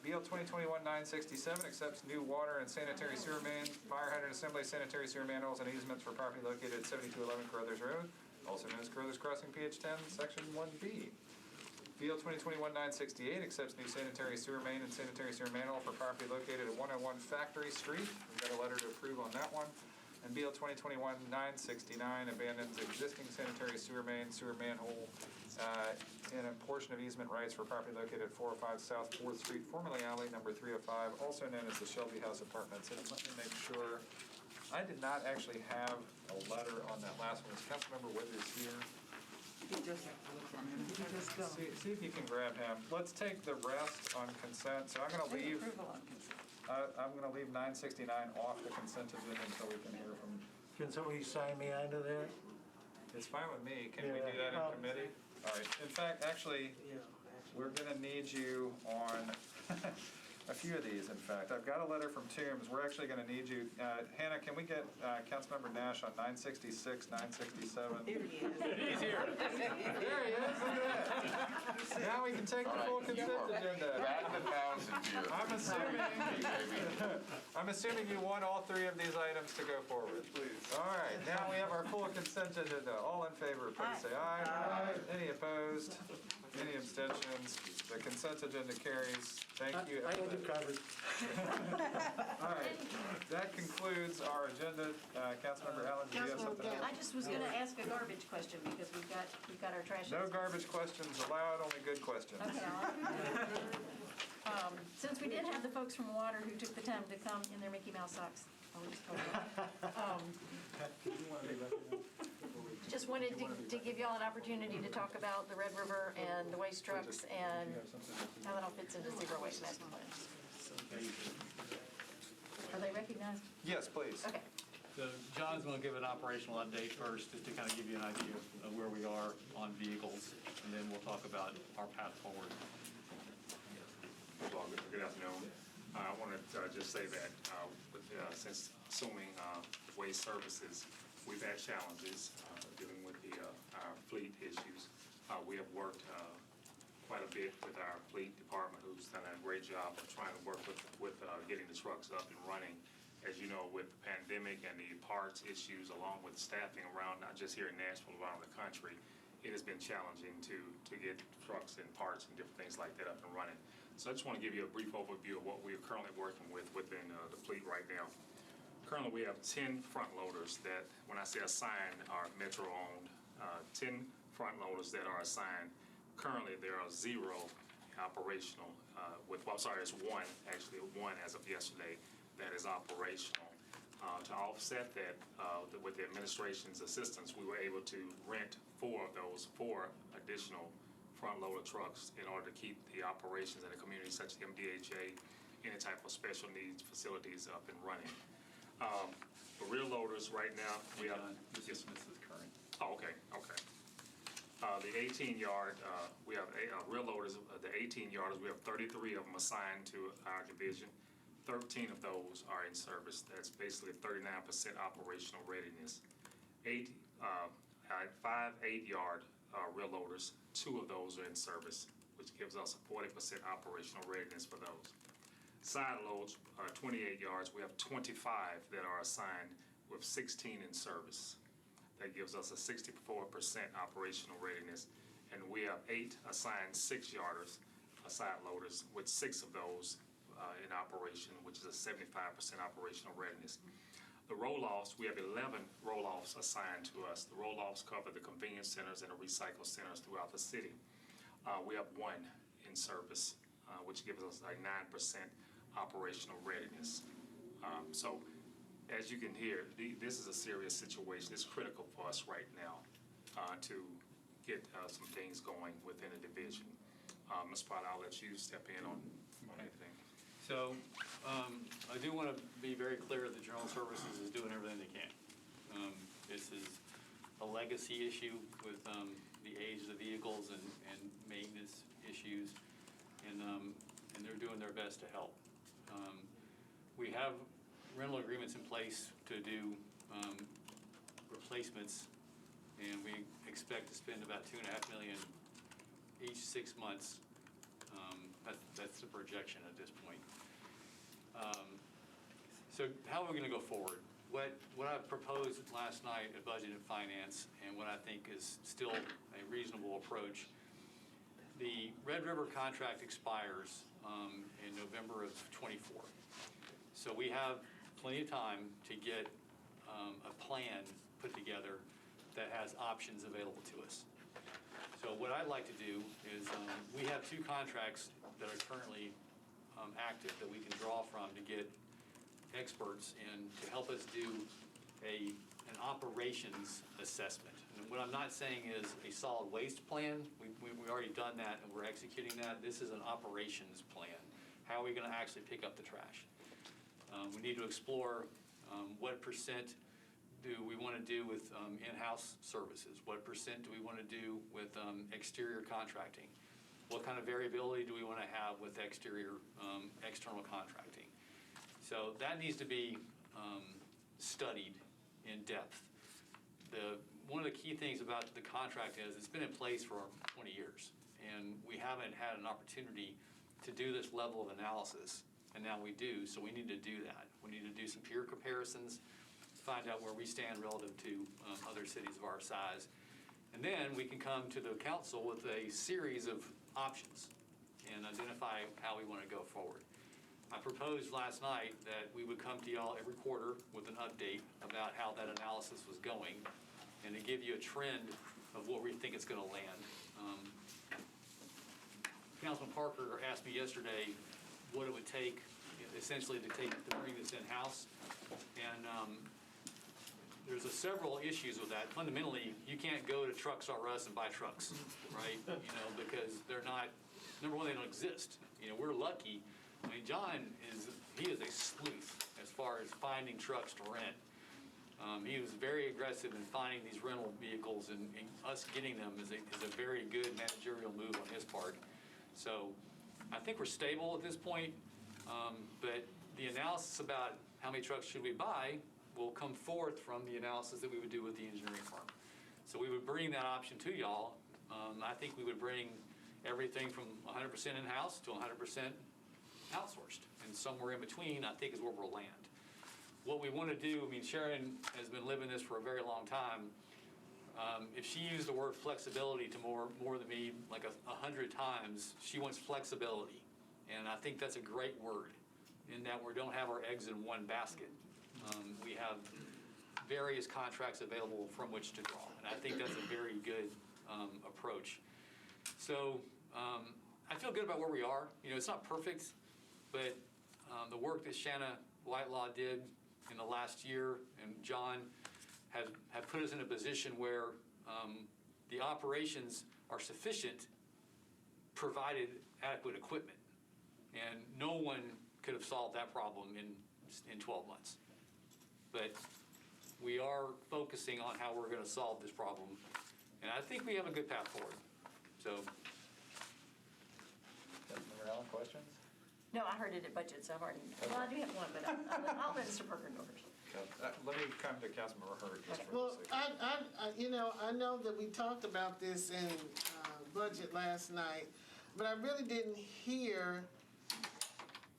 BL 2021-967 accepts new water and sanitary sewer mains, fire hydrant assembly, sanitary sewer manholes, and easements for property located at 7211 Carruthers Road, also known as Carruthers Crossing, PH 10, Section 1B. BL 2021-968 accepts new sanitary sewer main and sanitary sewer manhole for property located at 101 Factory Street. We've got a letter to approve on that one. And BL 2021-969 abandons existing sanitary sewer main, sewer manhole, and a portion of easement rights for property located at 405 South 4th Street, formerly alley number 305, also known as the Shelby House Apartments. And let me make sure, I did not actually have a letter on that last one. Is Councilmember Withers here?
He just go.
See if you can grab him. Let's take the rest on consent. So I'm going to leave. I'm going to leave 969 off the consent agenda until we can hear from.
Can somebody sign me onto that?
It's fine with me. Can we do that in committee? All right. In fact, actually, we're going to need you on a few of these, in fact. I've got a letter from Toombs. We're actually going to need you. Hannah, can we get Councilmember Nash on 966, 967?
Here he is.
He's here. There he is. Look at that. Now we can take the full consent agenda.
Batting a thousand here.
I'm assuming you want all 3 of these items to go forward. Please. All right. Now we have our full consent agenda. All in favor, please say aye. Aye. Any opposed? Any abstentions? The consent agenda carries. Thank you.
I got you covered.
All right. That concludes our agenda. Councilmember Allen, do you have something else?
I just was going to ask a garbage question because we've got our trash.
No garbage questions allowed, only good questions.
Okay. Since we did have the folks from water who took the time to come in their Mickey Mouse socks, I'll just call just wanted to give y'all an opportunity to talk about the Red River and the waste trucks and how that all fits into zero waste master plan. Are they recognized?
Yes, please.
Okay.
So John's going to give an operational update first, just to kind of give you an idea of where we are on vehicles, and then we'll talk about our path forward.
Good afternoon. I want to just say that since assuming waste services, we've had challenges dealing with our fleet issues. We have worked quite a bit with our fleet department, who's done a great job of trying to work with getting the trucks up and running. As you know, with the pandemic and the parts issues, along with staffing around, not just here in Nashville, around the country, it has been challenging to get trucks and parts and different things like that up and running. So I just want to give you a brief overview of what we are currently working with within the fleet right now. Currently, we have 10 front loaders that, when I say assigned, are Metro-owned. 10 front loaders that are assigned. Currently, there are 0 operational. It's one, actually, one as of yesterday, that is operational. To offset that, with the administration's assistance, we were able to rent 4 of those 4 additional front-loader trucks in order to keep the operations in the community, such as MDHA, any type of special needs facilities up and running. For rear loaders right now, we have...
This is current.
Oh, okay. The 18-yard, we have rear loaders, the 18-yarders, we have 33 of them assigned to our division. 13 of those are in service. That's basically 39% operational readiness. 5 8-yard rear loaders, 2 of those are in service, which gives us a 40% operational readiness for those. Side loads are 28 yards. We have 25 that are assigned with 16 in service. That gives us a 64% operational readiness. And we have 8 assigned 6-yarders, side loaders, with 6 of those in operation, which is a 75% operational readiness. The roll-offs, we have 11 roll-offs assigned to us. The roll-offs cover the convenience centers and the recycle centers throughout the city. We have 1 in service, which gives us a 9% operational readiness. So as you can hear, this is a serious situation. It's critical for us right now to get some things going within the division. Ms. Potter, I'll let you step in on anything.
So I do want to be very clear that General Services is doing everything they can. This is a legacy issue with the age of the vehicles and maintenance issues, and they're doing their best to help. We have rental agreements in place to do replacements, and we expect to spend about $2.5 million each 6 months. That's the projection at this point. So how are we going to go forward? What I proposed last night at Budget and Finance, and what I think is still a reasonable approach, the Red River contract expires in November of '24. So we have plenty of time to get a plan put together that has options available to us. So what I'd like to do is, we have 2 contracts that are currently active that we can draw from to get experts in to help us do an operations assessment. And what I'm not saying is a solid waste plan. We've already done that and we're executing that. This is an operations plan. How are we going to actually pick up the trash? We need to explore what percent do we want to do with in-house services? What percent do we want to do with exterior contracting? What kind of variability do we want to have with exterior external contracting? So that needs to be studied in depth. One of the key things about the contract is it's been in place for 20 years, and we haven't had an opportunity to do this level of analysis, and now we do, so we need to do that. We need to do some peer comparisons, find out where we stand relative to other cities of our size, and then we can come to the council with a series of options and identify how we want to go forward. I proposed last night that we would come to y'all every quarter with an update about how that analysis was going and to give you a trend of where we think it's going to land. Councilman Parker asked me yesterday what it would take essentially to bring this in-house, and there's several issues with that. Fundamentally, you can't go to Trucks R Us and buy trucks, right? Because they're not, number one, they don't exist. We're lucky. I mean, John is a sleuth as far as finding trucks to rent. He was very aggressive in finding these rental vehicles, and us getting them is a very good managerial move on his part. So I think we're stable at this point. But the analysis about how many trucks should we buy will come forth from the analysis that we would do with the engineering firm. So we would bring that option to y'all. I think we would bring everything from 100% in-house to 100% outsourced. And somewhere in between, I think, is where we'll land. What we want to do, I mean, Sharon has been living this for a very long time. If she used the word flexibility to more than me, like 100 times, she wants flexibility. And I think that's a great word, in that we don't have our eggs in one basket. We have various contracts available from which to draw. And I think that's a very good approach. So I feel good about where we are. You know, it's not perfect, but the work that Shanna Whitelaw did in the last year and John have put us in a position where the operations are sufficient, provided adequate equipment. And no one could have solved that problem in 12 months. But we are focusing on how we're going to solve this problem. And I think we have a good path forward. So.
Councilmember Allen, questions?
No, I heard it at budget, so I've already, well, I do have one, but I'll let Mr. Perkins go first.
Let me come to Councilmember Hurd just for
Well,
a second.
I know that we talked about this in budget last night, but I really didn't hear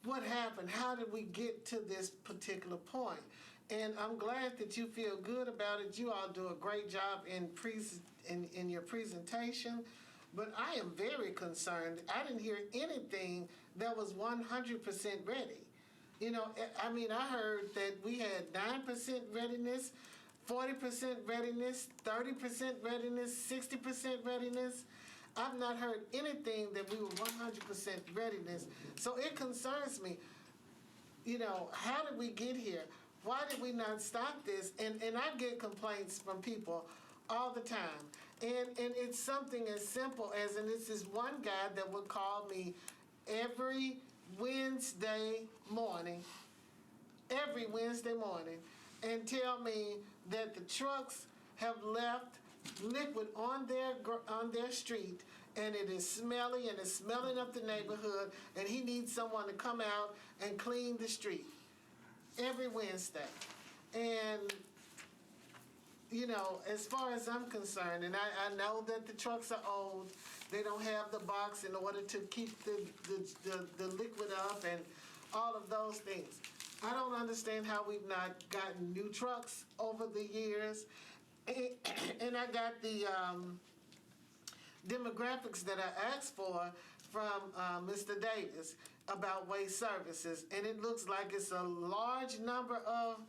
what happened. How did we get to this particular point? And I'm glad that you feel good about it. You all do a great job in your presentation, but I am very concerned. I didn't hear anything that was 100% ready. You know, I mean, I heard that we had 9% readiness, 40% readiness, 30% readiness, 60% readiness. I've not heard anything that we were 100% readiness. So it concerns me. You know, how did we get here? Why did we not stop this? And I get complaints from people all the time. And it's something as simple as, and this is one guy that would call me every Wednesday morning, and tell me that the trucks have left liquid on their street, and it is smelly and it's smelling up the neighborhood, and he needs someone to come out and clean the street every Wednesday. And you know, as far as I'm concerned, and I know that the trucks are old, they don't have the box in order to keep the liquid up and all of those things. I don't understand how we've not gotten new trucks over the years. And I got the demographics that I asked for from Mr. Davis about waste services. And it looks like it's a large number of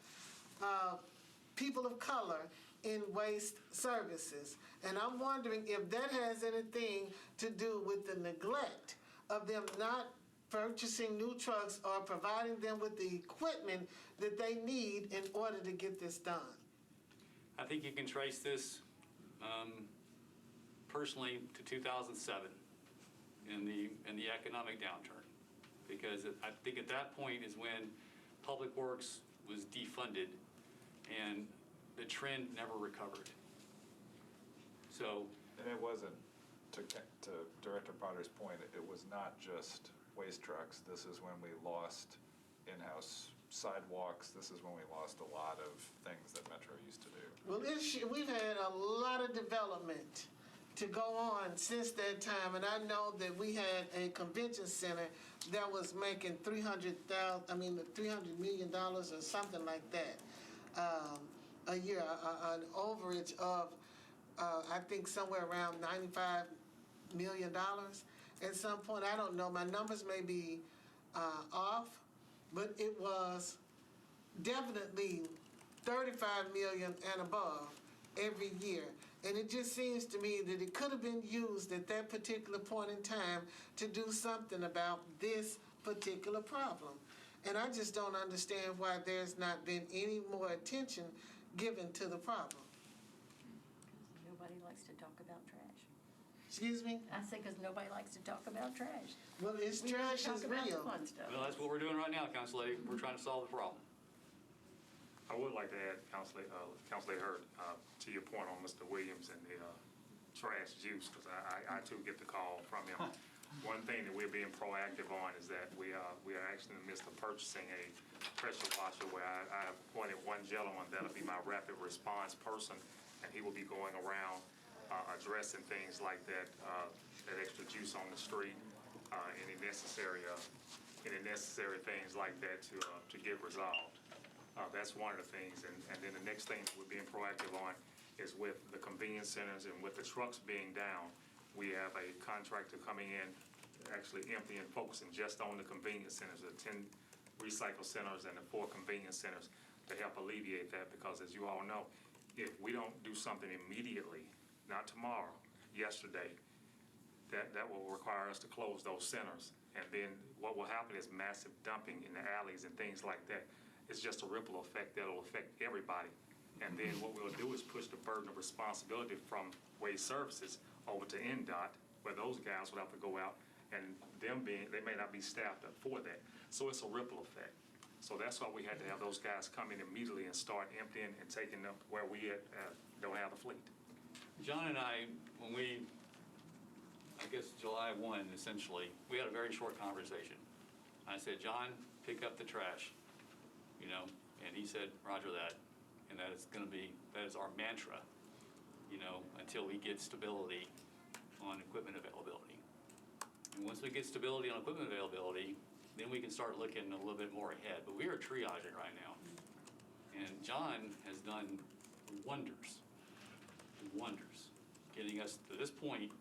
people of color in waste services. And I'm wondering if that has anything to do with the neglect of them not purchasing new trucks or providing them with the equipment that they need in order to get this done.
I think you can trace this personally to 2007 in the economic downturn, because I think at that point is when Public Works was defunded and the trend never recovered. So,
And it wasn't, to Director Potter's point, it was not just waste trucks. This is when we lost in-house sidewalks. This is when we lost a lot of things that Metro used to do.
Well, we've had a lot of development to go on since that time, and I know that we had a convention center that was making $300 million or something like that a year, an overage of I think somewhere around $95 million at some point. I don't know, my numbers may be off, but it was definitely 35 million and above every year. And it just seems to me that it could have been used at that particular point in time to do something about this particular problem. And I just don't understand why there's not been any more attention given to the problem.
Nobody likes to talk about trash.
Excuse me?
I say because nobody likes to talk about trash.
Well, trash is real.
well, that's what we're doing right now, Council Lady. We're trying to solve the problem.
I would like to add, Councilor Hurd, to your point on Mr. Williams and the trash juice, because I too get the call from him. One thing that we're being proactive on is that we are actually in the midst of purchasing a pressure washer where I appointed one gentleman that'll be my rapid response person, and he will be going around addressing things like that, that extra juice on the street, any necessary things like that to get resolved. That's one of the things, and then the next thing that we're being proactive on is with the convenience centers and with the trucks being down, we have a contractor coming in, actually emptying, focusing just on the convenience centers, the 10 recycle centers and the 4 convenience centers to help alleviate that, because as you all know, if we don't do something immediately, not tomorrow, yesterday, that will require us to close those centers. And then what will happen is massive dumping in the alleys and things like that. It's just a ripple effect that'll affect everybody. And then what we'll do is push the burden of responsibility from Waste Services over to NDOT, where those guys will have to go out, and they may not be staffed up for that. So it's a ripple effect. So that's why we had to have those guys come in immediately and start emptying and taking them where we don't have the fleet.
John and I, when I guess July 1, essentially, we had a very short conversation. I said, John, pick up the trash, and he said, Roger that. And that is our mantra, until we get stability on equipment availability. And once we get stability on equipment availability, then we can start looking a little bit more ahead. But we are triaging right now. And John has done wonders, getting us to this point,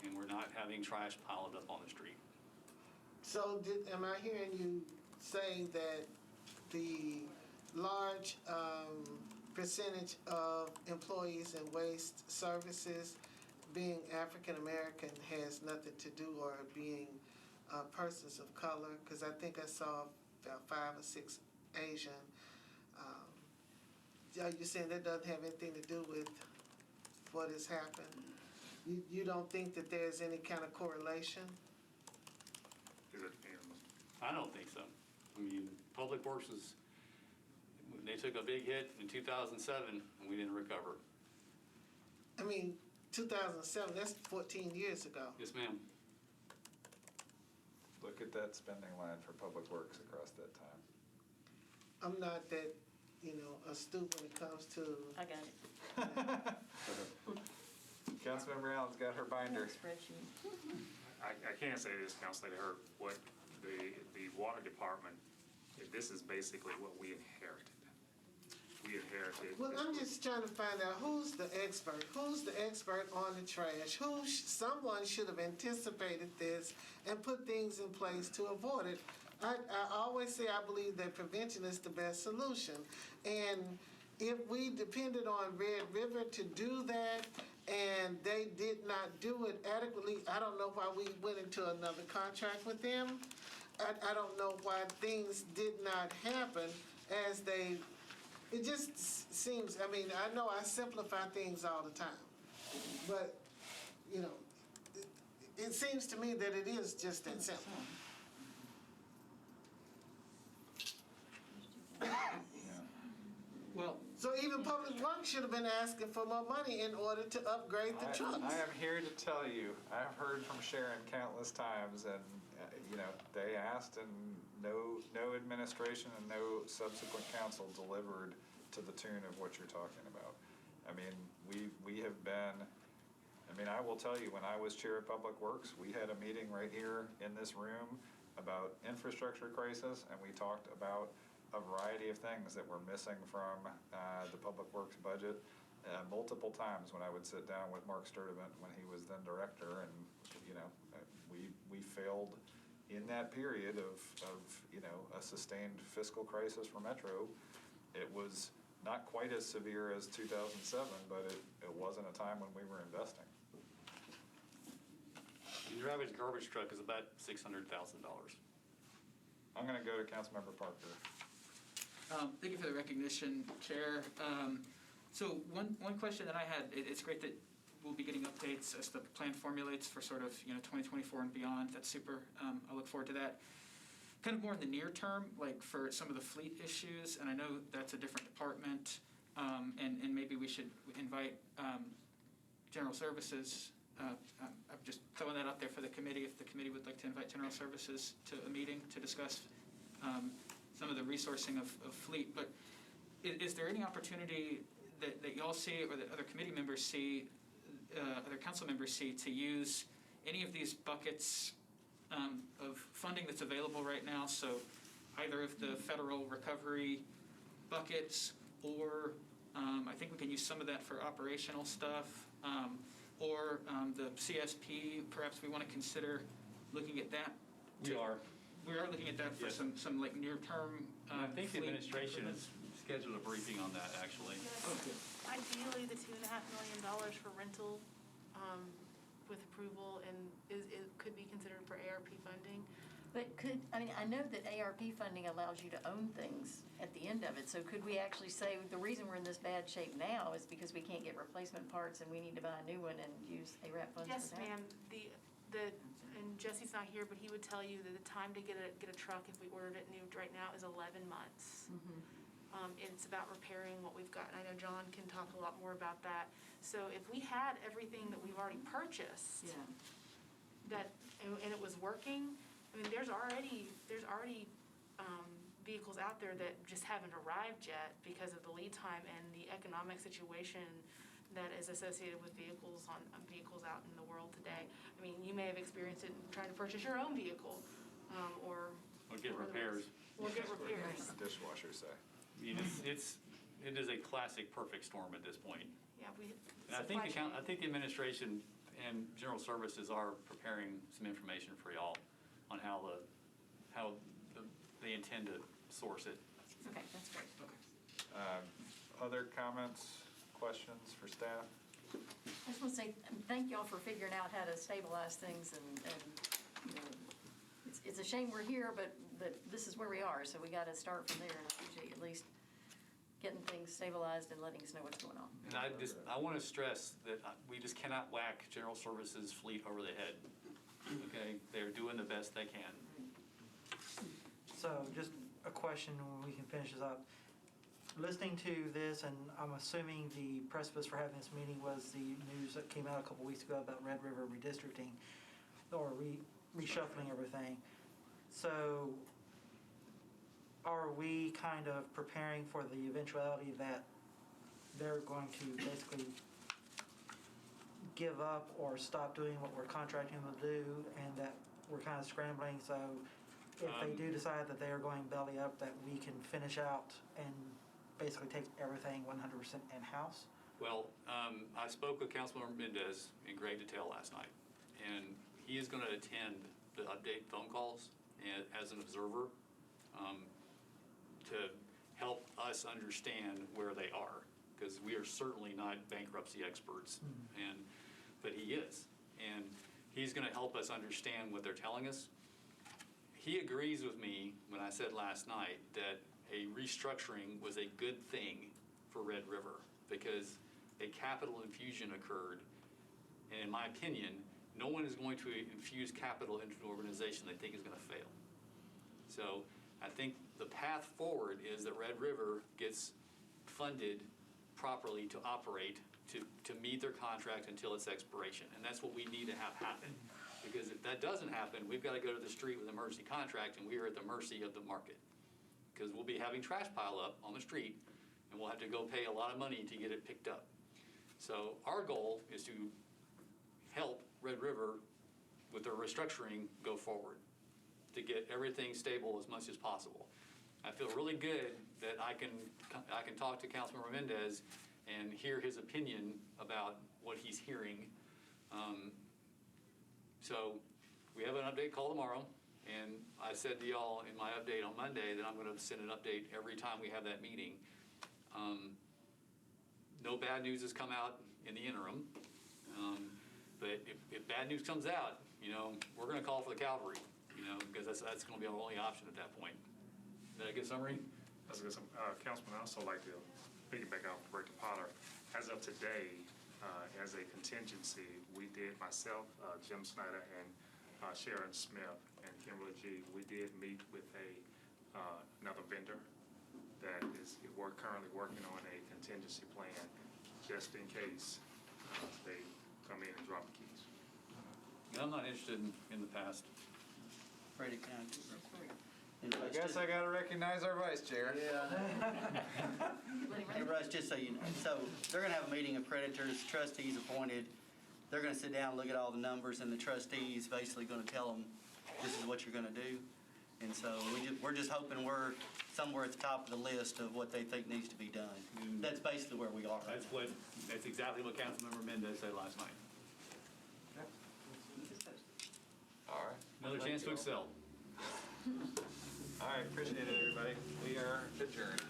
and we're not having trash piled up on the street.
So am I hearing you saying that the large percentage of employees in waste services being African American has nothing to do, or being persons of color? Because I think I saw about 5 or 6 Asian. Are you saying that doesn't have anything to do with what has happened? You don't think that there's any kind of correlation?
I don't think so. I mean, Public Works they took a big hit in 2007, and we didn't recover.
I mean, 2007, that's 14 years ago.
Yes, ma'am.
Look at that spending line for Public Works across that time.
I'm not that, astute when it comes to.
I got it.
Councilmember Allen's got her binder.
Spreadsheet.
I can't say this, Councilor Hurt, what the water department, this is basically what we inherited. We inherited.
Well, I'm just trying to find out who's the expert. Who's the expert on the trash? Someone should have anticipated this and put things in place to avoid it. I always say I believe that prevention is the best solution. And if we depended on Red River to do that, and they did not do it adequately, I don't know why we went into another contract with them. I don't know why things did not happen as they. It just seems, I know I simplify things all the time, but, it seems to me that it is just that simple.
Well,
So even Public Works should have been asking for more money in order to upgrade the trucks.
I am here to tell you, I've heard from Sharon countless times, and, they asked, and no administration and no subsequent council delivered to the tune of what you're talking about. We have been, I will tell you, when I was chair of Public Works, we had a meeting right here in this room about infrastructure crisis, and we talked about a variety of things that were missing from the Public Works budget multiple times when I would sit down with Mark Sturdivant when he was then director, and we failed in that period of a sustained fiscal crisis for Metro. It was not quite as severe as 2007, but it wasn't a time when we were investing.
Your average garbage truck is about $600,000.
I'm going to go to Councilmember Parker.
Thank you for the recognition, Chair. So one question that I had, it's great that we'll be getting updates as the plan formulates for sort of 2024 and beyond. That's super. I look forward to that. Kind of more in the near term, like for some of the fleet issues, and I know that's a different department, and maybe we should invite General Services I'm just throwing that out there for the committee, if the committee would like to invite General Services to a meeting to discuss some of the resourcing of fleet. But is there any opportunity that y'all see or that other committee members see, other council members see, to use any of these buckets of funding that's available right now? So either of the federal recovery buckets, or I think we can use some of that for operational stuff, or the CSP, perhaps we want to consider looking at that.
We are.
We are looking at that for
Yes.
some like near-term.
I think the
fleet
administration
improvements.
has scheduled a briefing on that, actually.
Ideally, the $2.5 million for rental with approval and it could be considered for ARP funding.
But I know that ARP funding allows you to own things at the end of it, so could we actually say, the reason we're in this bad shape now is because we can't get replacement parts and we need to buy a new one and use ARP funds
Yes,
for that?
ma'am. And Jesse's not here, but he would tell you that the time to get a truck, if we ordered it new right now, is 11 months. It's about repairing what we've got. And I know John can talk a lot more about that. So if we had everything that we've already purchased, and it was working, I mean, there's already vehicles out there that just haven't arrived yet because of the lead time and the economic situation that is associated with vehicles out in the world today. I mean, you may have experienced it in trying to purchase your own vehicle, or
Get repairs.
Or get repairs.
Dishwasher say.
I mean, it is a classic perfect storm at this point.
Yeah,
And I think the administration and General Services are preparing some information for y'all on how they intend to source it.
Okay, that's great.
Other comments, questions for staff?
I just want to say thank y'all for figuring out how to stabilize things and you know, it's a shame we're here, but this is where we are, so we got to start from there, and I appreciate at least getting things stabilized and letting us know what's going on.
And I want to stress that we just cannot whack General Services fleet over the head. Okay, they're doing the best they can.
So just a question when we can finish this up. Listening to this, and I'm assuming the precipice for having this meeting was the news that came out a couple weeks ago about Red River redistricting or reshuffling everything. So are we kind of preparing for the eventuality that they're going to basically give up or stop doing what we're contracting them to do, and that we're kind of scrambling, so if they do decide that they are going belly up, that we can finish out and basically take everything 100% in-house?
Well, I spoke with Councilmember Mendez in great detail last night, and he is going to attend the update phone calls as an observer to help us understand where they are, because we are certainly not bankruptcy experts, but he is, and he's going to help us understand what they're telling us. He agrees with me when I said last night that a restructuring was a good thing for Red River because a capital infusion occurred, and in my opinion, no one is going to infuse capital into an organization they think is going to fail. So I think the path forward is that Red River gets funded properly to operate, to meet their contract until its expiration. And that's what we need to have happen. Because if that doesn't happen, we've got to go to the street with an emergency contract, and we are at the mercy of the market. Because we'll be having trash pile up on the street, and we'll have to go pay a lot of money to get it picked up. So our goal is to help Red River with their restructuring go forward, to get everything stable as much as possible. I feel really good that I can talk to Councilmember Mendez and hear his opinion about what he's hearing. So we have an update call tomorrow, and I said to y'all in my update on Monday that I'm going to send an update every time we have that meeting. No bad news has come out in the interim, but if bad news comes out, we're going to call for the cavalry, because that's going to be our only option at that point. Did I get a summary?
That's a good summary. Councilman, I also like to piggyback off Director Potter. As of today, as a contingency, we did, myself, Jim Snyder, and Sharon Smith, and Kimberly G., we did meet with another vendor that is currently working on a contingency plan just in case they come in and drop the keys.
I'm not interested in the past.
Brady County, real quick.
I guess I gotta recognize our vice chair.
Hey, Russ, just so you know, so they're gonna have a meeting of creditors, trustees appointed. They're gonna sit down, look at all the numbers, and the trustees basically gonna tell them, this is what you're gonna do. And so we're just hoping we're somewhere at the top of the list of what they think needs to be done. That's basically where we are.
That's exactly what Councilmember Mendez said last night.
All right.
Another chance to excel.
All right, appreciate it, everybody. We are adjourned.